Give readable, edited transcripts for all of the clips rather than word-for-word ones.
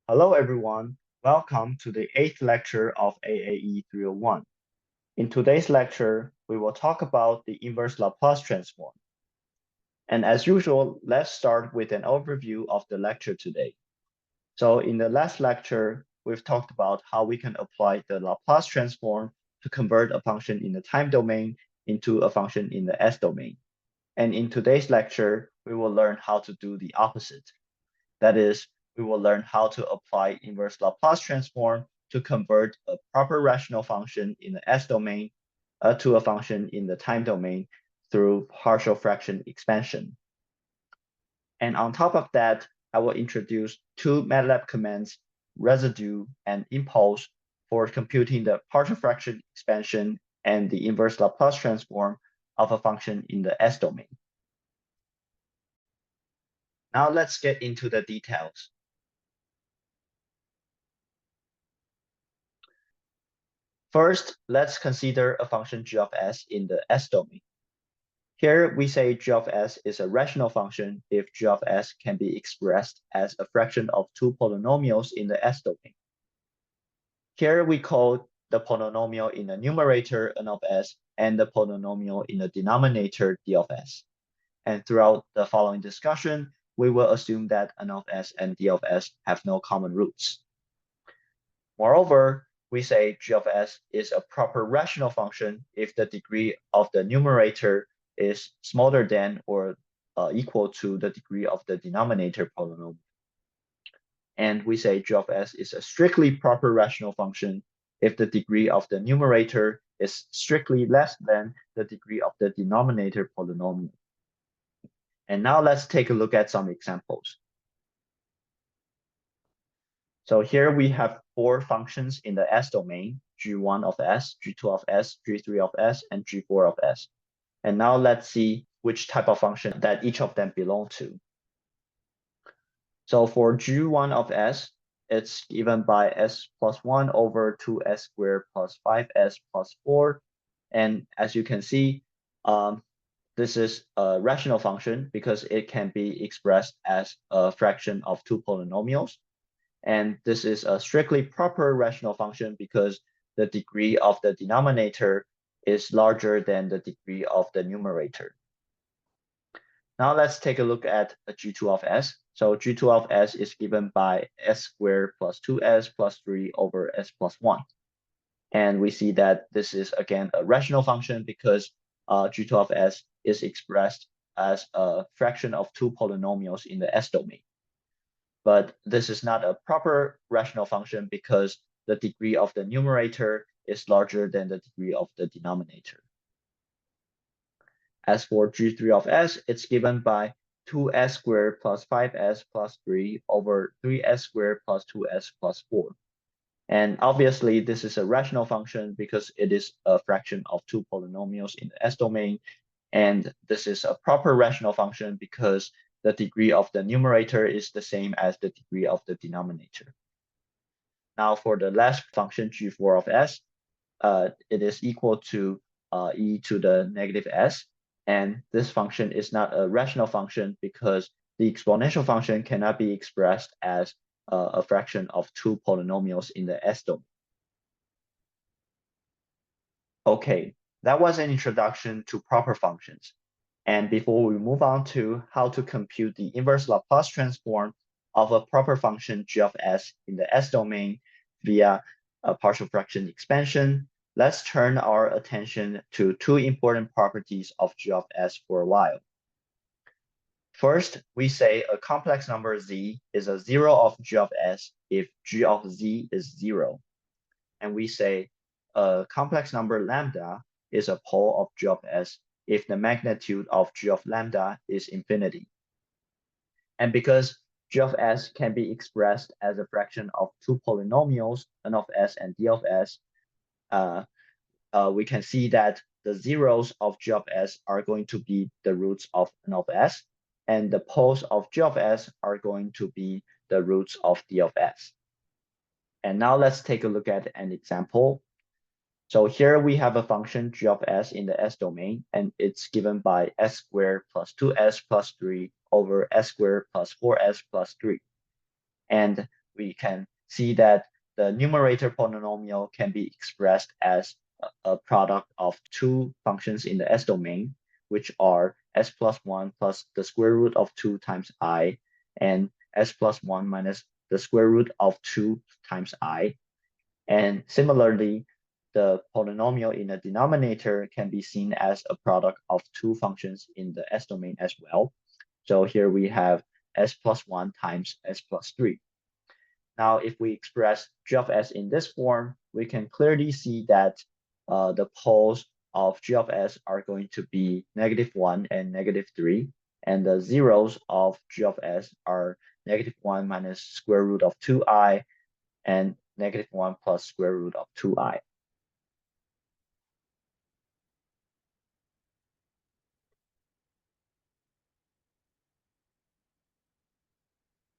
Hello everyone, welcome to the 8th lecture of AAE 301. In today's lecture, we will talk about the inverse Laplace transform. And as usual, let's start with an overview of the lecture today. So in the last lecture, we've talked about how we can apply the Laplace transform to convert a function in the time domain into a function in the S domain. And in today's lecture, we will learn how to do the opposite. That is, we will learn how to apply inverse Laplace transform to convert a proper rational function in the S domain to a function in the time domain through partial fraction expansion. And on top of that, I will introduce two MATLAB commands, residue and impulse, for computing the partial fraction expansion and the inverse Laplace transform of a function in the S domain. Now let's get into the details. First, let's consider a function g of s in the S domain. Here we say g of s is a rational function if g of s can be expressed as a fraction of two polynomials in the S domain. Here we call the polynomial in the numerator n of s and the polynomial in the denominator d of s. And throughout the following discussion, we will assume that n of s and d of s have no common roots. Moreover, we say g of s is a proper rational function if the degree of the numerator is smaller than or equal to the degree of the denominator polynomial. And we say g of s is a strictly proper rational function if the degree of the numerator is strictly less than the degree of the denominator polynomial. And now let's take a look at some examples. So here we have four functions in the S domain, g1 of s, g2 of s, g3 of s, and g4 of s. And now let's see which type of function that each of them belong to. So for g1 of s, it's given by s plus 1 over 2s squared plus 5s plus 4. And as you can see, this is a rational function because it can be expressed as a fraction of two polynomials. And this is a strictly proper rational function because the degree of the denominator is larger than the degree of the numerator. Now let's take a look at a g2 of s. So g2 of s is given by s squared plus 2s plus 3 over s plus 1. And we see that this is, again, a rational function because g2 of s is expressed as a fraction of two polynomials in the S domain. But this is not a proper rational function because the degree of the numerator is larger than the degree of the denominator. As for g3 of s, it's given by 2s squared plus 5s plus 3 over 3s squared plus 2s plus 4. And obviously, this is a rational function because it is a fraction of two polynomials in the S domain. And this is a proper rational function because the degree of the numerator is the same as the degree of the denominator. Now for the last function, g4 of s, it is equal to e to the negative s. And this function is not a rational function because the exponential function cannot be expressed as a fraction of two polynomials in the S domain. Okay, that was an introduction to proper functions. And before we move on to how to compute the inverse Laplace transform of a proper function g of s in the S domain via a partial fraction expansion, let's turn our attention to two important properties of g of s for a while. First, we say a complex number z is a zero of g of s if g of z is zero. And we say a complex number lambda is a pole of g of s if the magnitude of g of lambda is infinity. And because g of s can be expressed as a fraction of two polynomials, n of s and d of s, we can see that the zeros of g of s are going to be the roots of n of s, and the poles of g of s are going to be the roots of d of s. And now let's take a look at an example. So here we have a function g of s in the S domain, and it's given by s squared plus 2s plus 3 over s squared plus 4s plus 3. And we can see that the numerator polynomial can be expressed as a product of two functions in the S domain, which are s plus 1 plus the square root of 2 times I, and s plus 1 minus the square root of 2 times I. And similarly, the polynomial in the denominator can be seen as a product of two functions in the S domain as well. So here we have s plus 1 times s plus 3. Now, if we express g of s in this form, we can clearly see that the poles of g of s are going to be -1 and -3, and the zeros of g of s are -1 minus square root of 2i and -1 plus square root of 2i.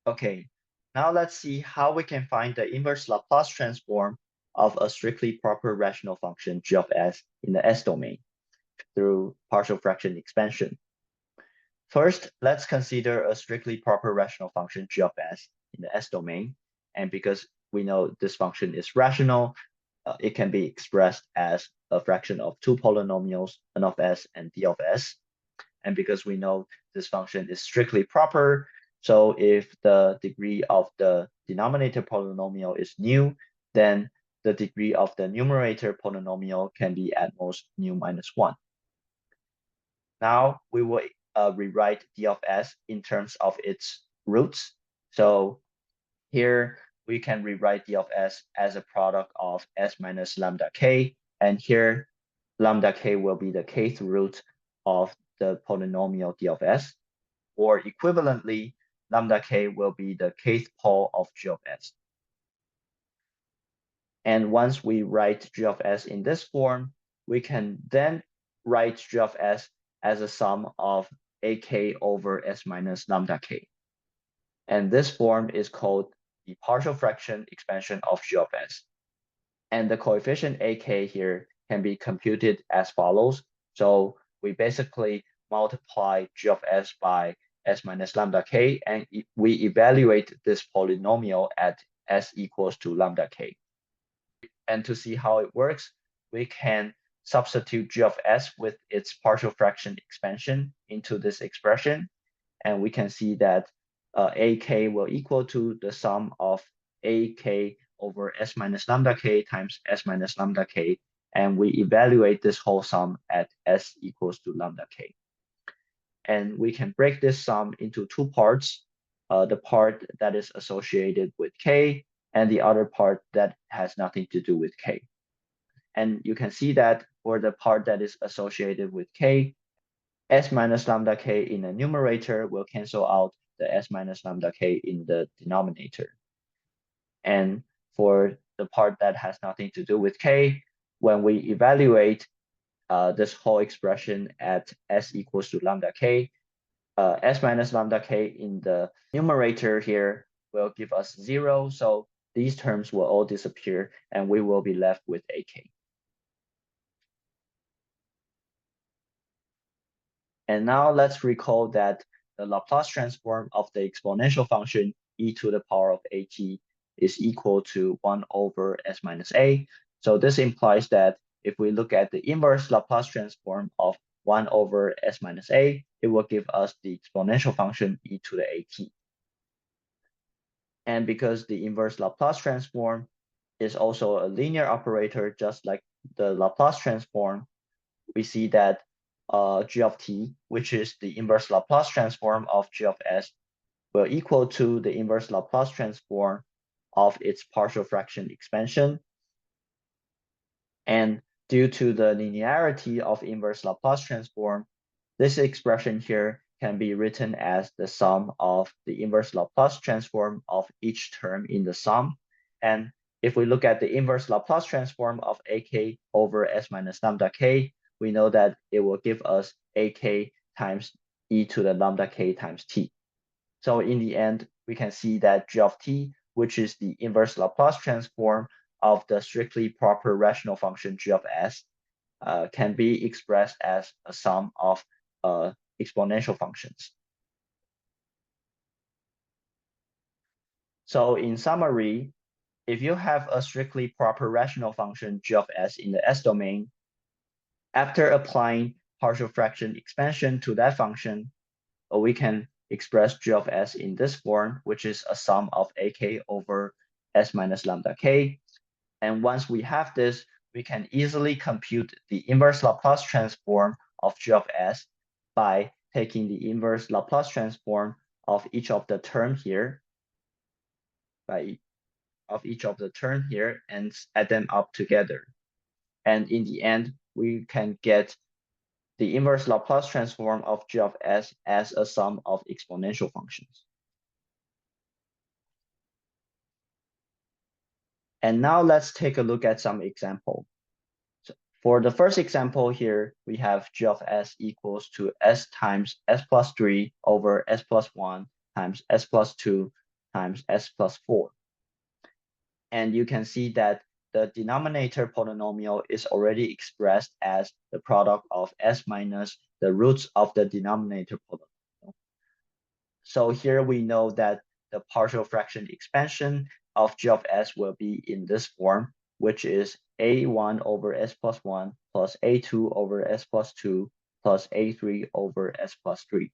Okay, now let's see how we can find the inverse Laplace transform of a strictly proper rational function g of s in the S domain through partial fraction expansion. First, let's consider a strictly proper rational function g of s in the S domain. And because we know this function is rational, it can be expressed as a fraction of two polynomials, n of s and d of s. And because we know this function is strictly proper, so if the degree of the denominator polynomial is nu, then the degree of the numerator polynomial can be at most nu minus 1. Now we will rewrite d of s in terms of its roots. So here we can rewrite d of s as a product of s minus lambda k, and here lambda k will be the kth root of the polynomial d of s, or equivalently, lambda k will be the kth pole of g of s. And once we write g of s in this form, we can then write g of s as a sum of ak over s minus lambda k. And this form is called the partial fraction expansion of g of s. And the coefficient ak here can be computed as follows. So we basically multiply g of s by s minus lambda k, and we evaluate this polynomial at s equals to lambda k. And to see how it works, we can substitute g of s with its partial fraction expansion into this expression. And we can see that ak will equal to the sum of ak over s minus lambda k times s minus lambda k. And we evaluate this whole sum at s equals to lambda k. And we can break this sum into two parts, the part that is associated with k and the other part that has nothing to do with k. And you can see that for the part that is associated with k, s minus lambda k in the numerator will cancel out the s minus lambda k in the denominator. And for the part that has nothing to do with k, when we evaluate this whole expression at s equals to lambda k, s minus lambda k in the numerator here will give us 0. So these terms will all disappear and we will be left with ak. And now let's recall that the Laplace transform of the exponential function e to the power of at is equal to 1 over s minus a. So this implies that if we look at the inverse Laplace transform of 1 over s minus a, it will give us the exponential function e to the at. And because the inverse Laplace transform is also a linear operator, just like the Laplace transform, we see that g of t, which is the inverse Laplace transform of g of s, will equal to the inverse Laplace transform of its partial fraction expansion. And due to the linearity of inverse Laplace transform, this expression here can be written as the sum of the inverse Laplace transform of each term in the sum. And if we look at the inverse Laplace transform of ak over s minus lambda k, we know that it will give us ak times e to the lambda k times t. So in the end, we can see that g of t, which is the inverse Laplace transform of the strictly proper rational function g of s, can be expressed as a sum of exponential functions. So in summary, if you have a strictly proper rational function g of s in the S domain, after applying partial fraction expansion to that function, we can express g of s in this form, which is a sum of ak over s minus lambda k. And once we have this, we can easily compute the inverse Laplace transform of g of s by taking the inverse Laplace transform of each of the term here, and add them up together. And in the end, we can get the inverse Laplace transform of g of s as a sum of exponential functions. And now let's take a look at some example. So for the first example here, we have g of s equals to s times s plus 3 over s plus 1 times s plus 2 times s plus 4. And you can see that the denominator polynomial is already expressed as the product of s minus the roots of the denominator polynomial. So here we know that the partial fraction expansion of g of s will be in this form, which is a1 over s plus 1 plus a2 over s plus 2 plus a3 over s plus 3.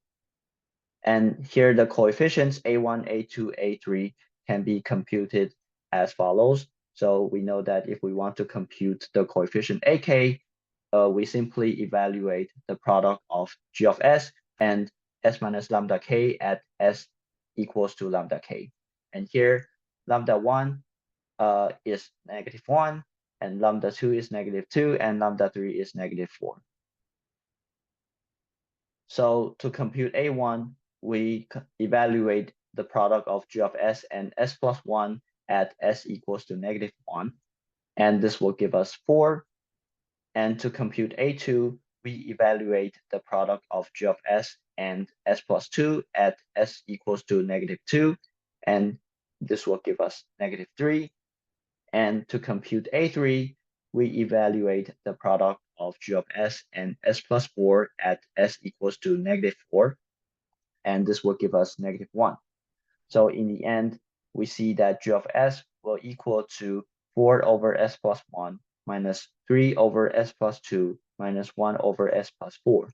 And here the coefficients a1, a2, a3 can be computed as follows. So we know that if we want to compute the coefficient ak, we simply evaluate the product of g of s and s minus lambda k at s equals to lambda k. And here lambda 1 is -1, and lambda 2 is -2, and lambda 3 is -4. So to compute a1, we evaluate the product of g of s and s plus 1 at s equals to -1. And this will give us 4. And to compute a2, we evaluate the product of g of s and s plus 2 at s equals to -2. And this will give us -3. And to compute a3, we evaluate the product of g of s and s plus 4 at s equals to -4. And this will give us -1. So in the end, we see that g of s will equal to 4 over s plus 1 minus 3 over s plus 2 minus 1 over s plus 4.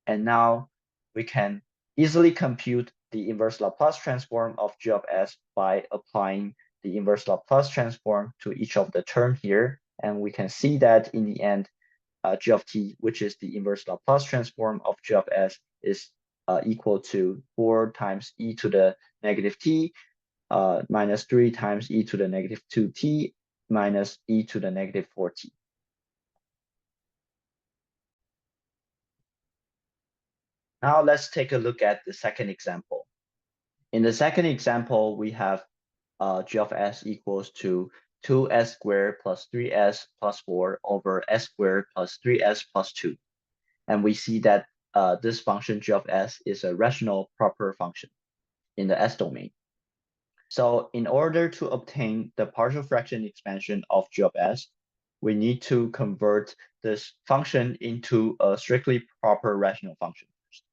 And now we can easily compute the inverse Laplace transform of g of s by applying the inverse Laplace transform to each of the term here. And we can see that in the end, g of t, which is the inverse Laplace transform of g of s, is equal to 4 times e to the -t minus 3 times e to the -2t minus e to the -4t. Now let's take a look at the second example. In the second example, we have g of s equals to 2s squared plus 3s plus 4 over s squared plus 3s plus 2. And we see that this function g of s is a rational proper function in the S domain. So in order to obtain the partial fraction expansion of g of s, we need to convert this function into a strictly proper rational function first.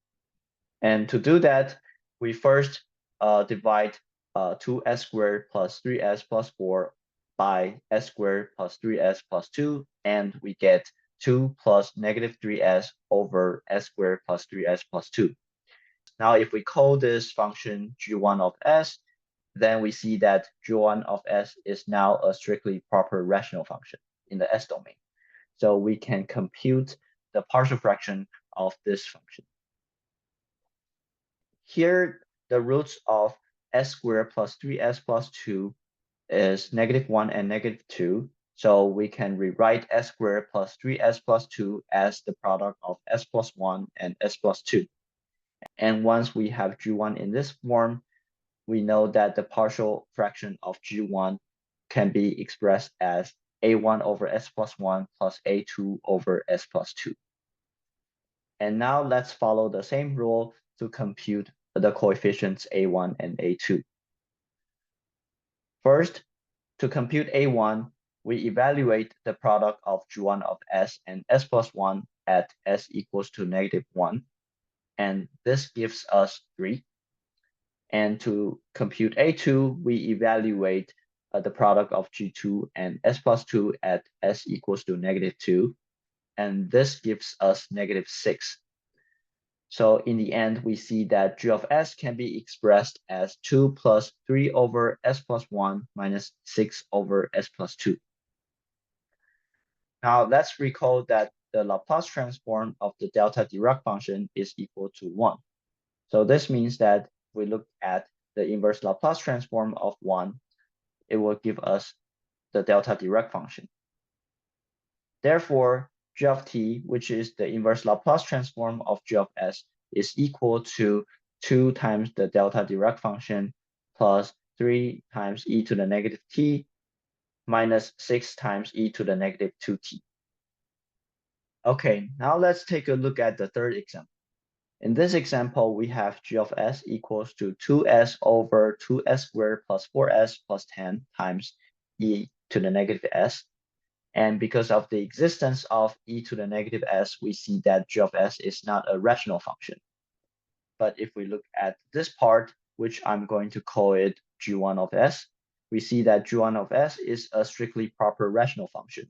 And to do that, we first divide 2s squared plus 3s plus 4 by s squared plus 3s plus 2, and we get 2 plus -3s over s squared plus 3s plus 2. Now, if we call this function g1 of s, then we see that g1 of s is now a strictly proper rational function in the S domain. So we can compute the partial fraction of this function. Here, the roots of s squared plus 3s plus 2 is -1 and -2. So we can rewrite s squared plus 3s plus 2 as the product of s plus 1 and s plus 2. And once we have g1 in this form, we know that the partial fraction of g1 can be expressed as a1 over s plus 1 plus a2 over s plus 2. And now let's follow the same rule to compute the coefficients a1 and a2. First, to compute a1, we evaluate the product of g1 of s and s plus 1 at s equals to -1. And this gives us 3. And to compute A2, we evaluate the product of G2 and S plus 2 at S equals to -2. And this gives us -6. So in the end, we see that G of S can be expressed as 2 plus 3 over S plus 1 minus 6 over S plus 2. Now let's recall that the Laplace transform of the delta Dirac function is equal to 1. So this means that if we look at the inverse Laplace transform of 1, it will give us the delta Dirac function. Therefore, G of t, which is the inverse Laplace transform of G of s, is equal to 2 times the delta Dirac function plus 3 times e to the negative t minus 6 times e to the negative 2t. Okay, now let's take a look at the third example. In this example, we have G of s equals to 2s over 2s squared plus 4s plus 10 times e to the negative s. And because of the existence of e to the negative s, we see that G of s is not a rational function. But if we look at this part, which I'm going to call it G1 of s, we see that G1 of s is a strictly proper rational function.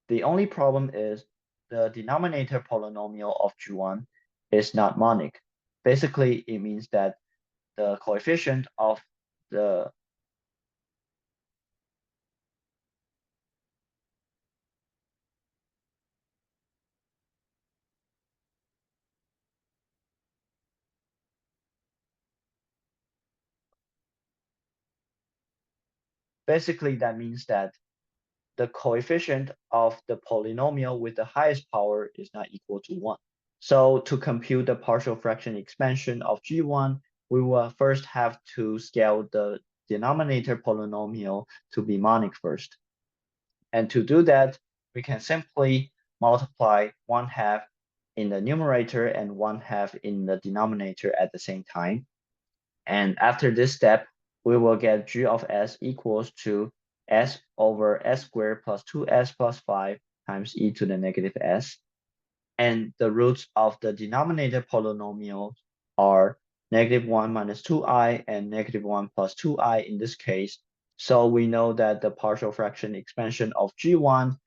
The only problem is the denominator polynomial of G1 is not monic. Basically, it means that the coefficient of the basically that means that the coefficient of the polynomial with the highest power is not equal to 1. So to compute the partial fraction expansion of G1, we will first have to scale the denominator polynomial to be monic first. And to do that, we can simply multiply 1/2 in the numerator and 1/2 in the denominator at the same time. And after this step, we will get G of s equals to s over s squared plus 2s plus 5 times e to the negative s. And the roots of the denominator polynomial are -1 minus 2i and -1 plus 2i in this case. So we know that the partial fraction expansion of G1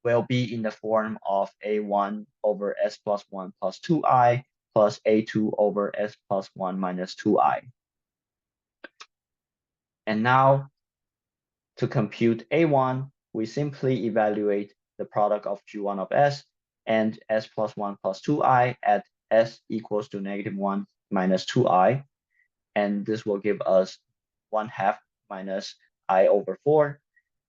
will be in the form of a1 over s plus 1 plus 2i plus a2 over s plus 1 minus 2i. And now to compute a1, we simply evaluate the product of G1 of s and s plus 1 plus 2i at s equals to -1 minus 2i. And this will give us 1/2 minus I over 4.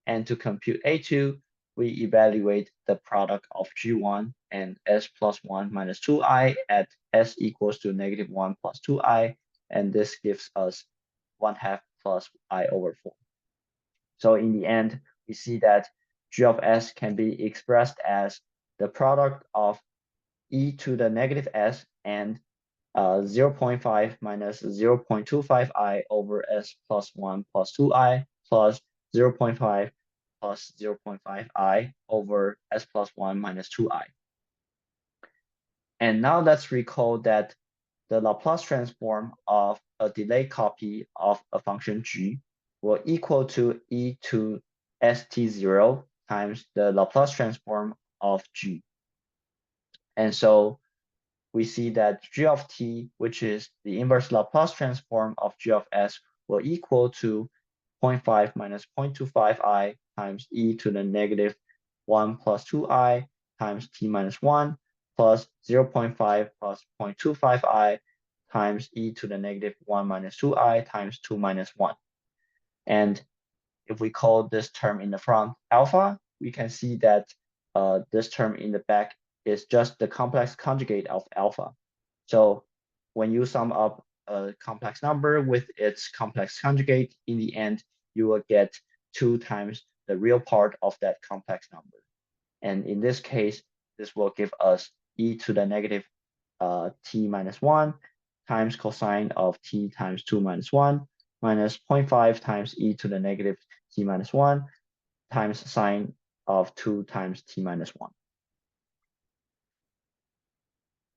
And to compute a2, we evaluate the product of G1 and s plus 1 minus 2i at s equals to -1 plus 2i. And this gives us 1/2 plus I over 4. So in the end, we see that G of s can be expressed as the product of e to the negative s and 0.5 minus 0.25i over s plus 1 plus 2i plus 0.5 plus 0.5i over s plus 1 minus 2i. And now let's recall that the Laplace transform of a delayed copy of a function g will equal to e to st0 times the Laplace transform of g. And so we see that g of t, which is the inverse Laplace transform of g of s, will equal to 0.5 minus 0.25i times e to the -1 plus 2i times t minus 1 plus 0.5 plus 0.25i times e to the -1 minus 2i times 2 minus 1. And if we call this term in the front alpha, we can see that this term in the back is just the complex conjugate of alpha. So when you sum up a complex number with its complex conjugate, in the end, you will get 2 times the real part of that complex number. And in this case, this will give us e to the negative t minus 1 times cosine of t times 2 minus 1 minus 0.5 times e to the negative t minus 1 times sine of 2 times t minus 1.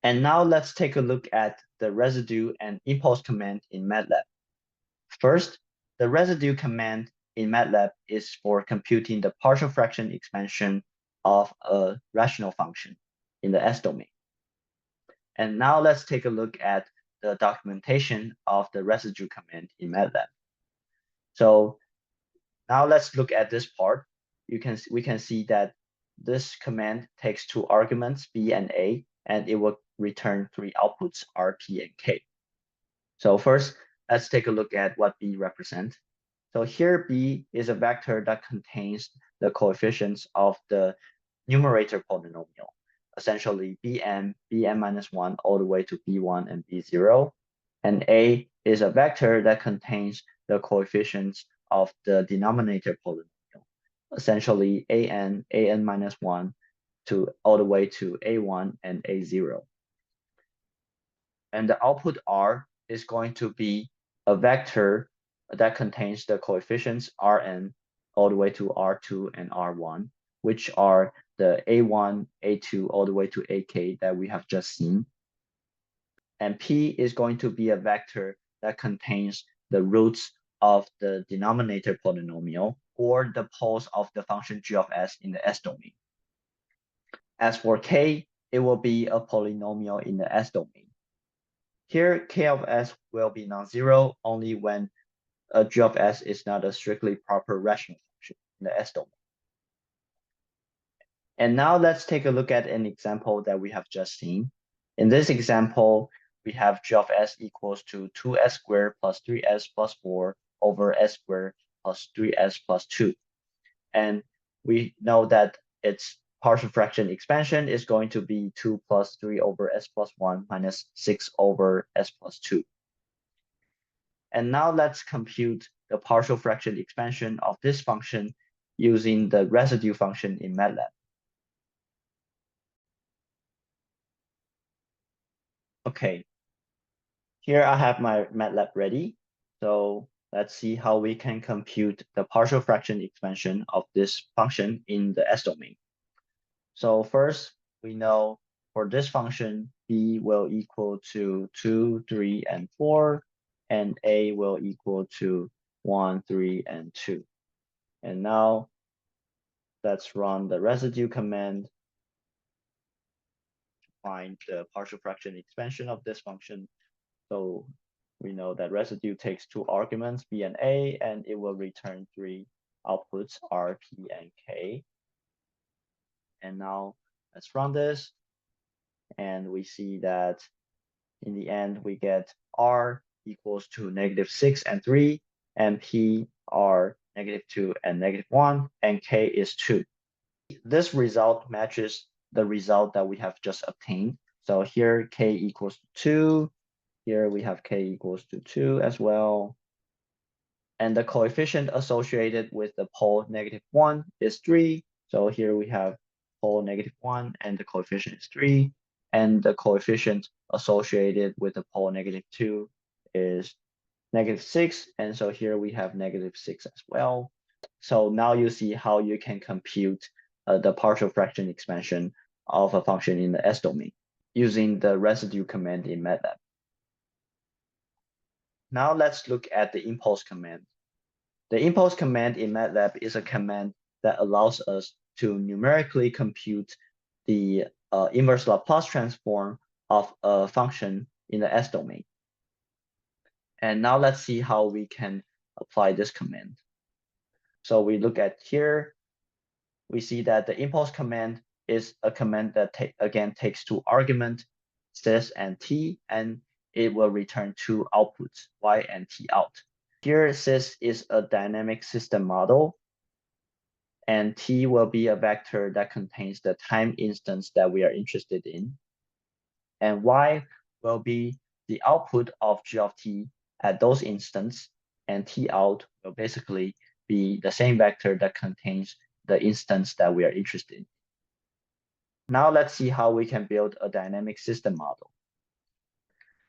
And now let's take a look at the residue and impulse command in MATLAB. First, the residue command in MATLAB is for computing the partial fraction expansion of a rational function in the S domain. And now let's take a look at the documentation of the residue command in MATLAB. So now let's look at this part. We can see that this command takes two arguments, B and A, and it will return three outputs, R, P, and K. So first, let's take a look at what B represents. So here B is a vector that contains the coefficients of the numerator polynomial, essentially Bn, Bn minus 1 all the way to B1 and B0. And A is a vector that contains the coefficients of the denominator polynomial, essentially An, An minus 1 to all the way to A1 and A0. And the output R is going to be a vector that contains the coefficients Rn all the way to R2 and R1, which are the A1, A2, all the way to AK that we have just seen. And P is going to be a vector that contains the roots of the denominator polynomial or the poles of the function g of s in the S domain. As for K, it will be a polynomial in the S domain. Here, K of s will be non-zero only when g of s is not a strictly proper rational function in the S domain. And now let's take a look at an example that we have just seen. In this example, we have g of s equals to 2s squared plus 3s plus 4 over s squared plus 3s plus 2. And we know that its partial fraction expansion is going to be 2 plus 3 over s plus 1 minus 6 over s plus 2. And now let's compute the partial fraction expansion of this function using the residue function in MATLAB. Okay, here I have my MATLAB ready. So let's see how we can compute the partial fraction expansion of this function in the S domain. So first, we know for this function, B will equal to 2, 3, and 4, and A will equal to 1, 3, and 2. And now let's run the residue command to find the partial fraction expansion of this function. So we know that residue takes two arguments, B and A, and it will return three outputs, R, P, and K. And now let's run this. And we see that in the end, we get R equals to -6 and 3, and P are -2 and -1, and K is 2. This result matches the result that we have just obtained. So here K equals to 2. Here we have K equals to 2 as well. And the coefficient associated with the pole -1 is 3. So here we have pole -1 and the coefficient is 3. And the coefficient associated with the pole -2 is -6. And so here we have -6 as well. So now you see how you can compute the partial fraction expansion of a function in the S domain using the residue command in MATLAB. Now let's look at the impulse command. The impulse command in MATLAB is a command that allows us to numerically compute the inverse Laplace transform of a function in the S domain. And now let's see how we can apply this command. So we look at here, we see that the impulse command is a command that again takes two arguments, sys and t, and it will return two outputs, y and t out. Here, sys is a dynamic system model, and t will be a vector that contains the time instance that we are interested in. And y will be the output of g of t at those instances, and t out will basically be the same vector that contains the instance that we are interested in. Now let's see how we can build a dynamic system model.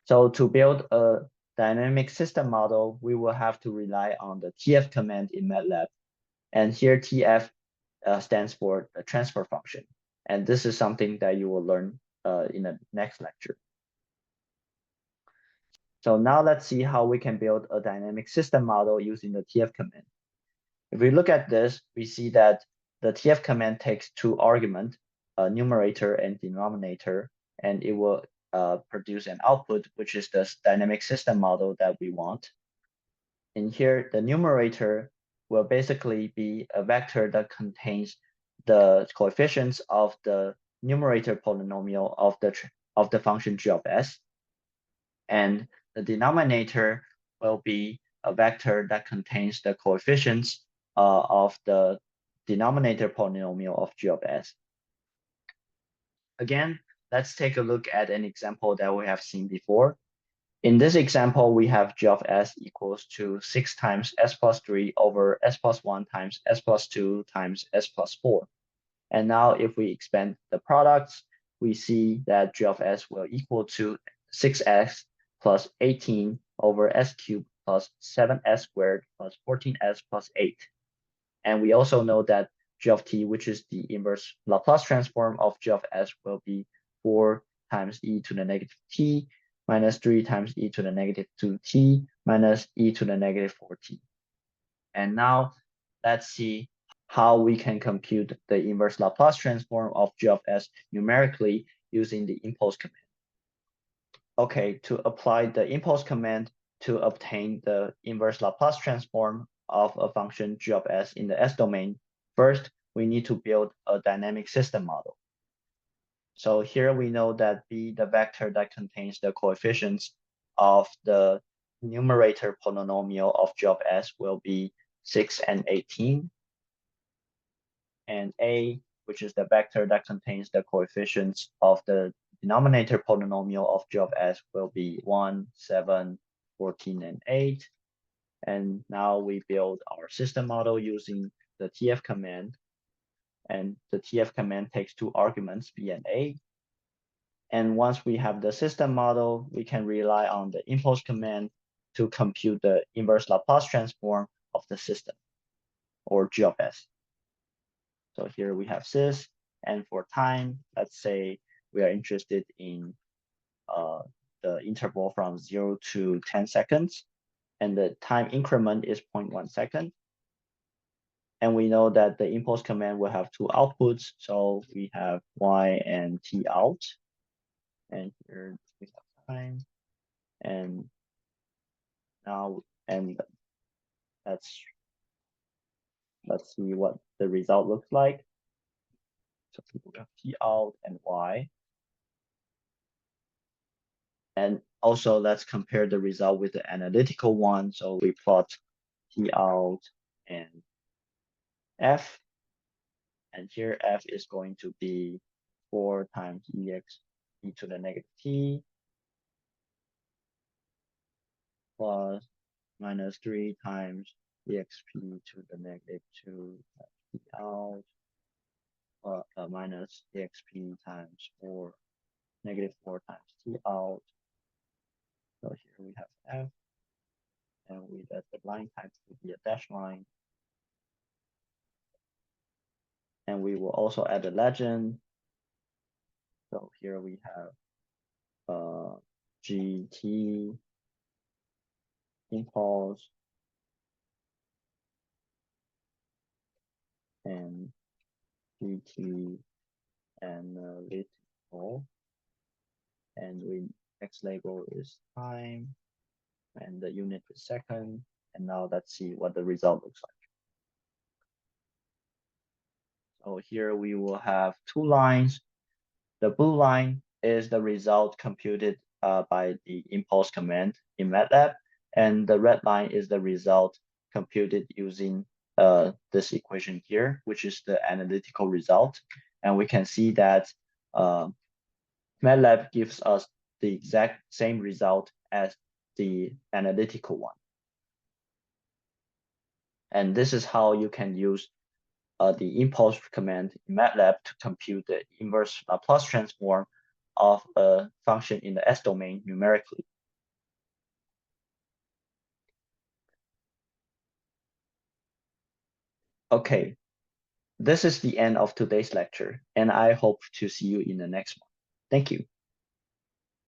So to build a dynamic system model, we will have to rely on the TF command in MATLAB. And here TF stands for the transfer function. And this is something that you will learn in the next lecture. So now let's see how we can build a dynamic system model using the TF command. If we look at this, we see that the TF command takes two arguments, a numerator and denominator, and it will produce an output, which is the dynamic system model that we want. In here, the numerator will basically be a vector that contains the coefficients of the numerator polynomial of the function g of s, and the denominator will be a vector that contains the coefficients of the denominator polynomial of g of s. Again, let's take a look at an example that we have seen before. In this example, we have g of s equals to 6 times s plus 3 over s plus 1 times s plus 2 times s plus 4. And now if we expand the products, we see that g of s will equal to 6x plus 18 over s cubed plus 7s squared plus 14s plus 8. And we also know that g of t, which is the inverse Laplace transform of g of s, will be 4 times e to the negative t minus 3 times e to the negative 2t minus e to the negative 4t. And now let's see how we can compute the inverse Laplace transform of g of s numerically using the impulse command. Okay, to apply the impulse command to obtain the inverse Laplace transform of a function g of s in the s domain, first we need to build a dynamic system model. So here we know that B, the vector that contains the coefficients of the numerator polynomial of g of s, will be 6 and 18. And A, which is the vector that contains the coefficients of the denominator polynomial of g of s, will be 1, 7, 14, and 8. And now we build our system model using the TF command. And the TF command takes two arguments, B and A. And once we have the system model, we can rely on the impulse command to compute the inverse Laplace transform of the system, or g of s. So here we have this, and for time, let's say we are interested in the interval from 0 to 10 seconds, and the time increment is 0.1 second. And we know that the impulse command will have two outputs, so we have y and t out. And here we have time, and now, and let's see what the result looks like. So we have t out and y. And also let's compare the result with the analytical one. So we plot t out and f. And here f is going to be 4 times ex e to the negative t plus minus 3 times exp to the negative 2 t out minus exp times 4, negative 4 times t out. So here we have f, and we let the line type to be a dash line. And we will also add a legend. So here we have GT impulse and GT analytical, and we X label is time and the unit is second. And now let's see what the result looks like. So here we will have two lines. The blue line is the result computed by the impulse command in MATLAB, and the red line is the result computed using this equation here, which is the analytical result. And we can see that MATLAB gives us the exact same result as the analytical one. And this is how you can use the impulse command in MATLAB to compute the inverse Laplace transform of a function in the S domain numerically. Okay, this is the end of today's lecture, and I hope to see you in the next one. Thank you.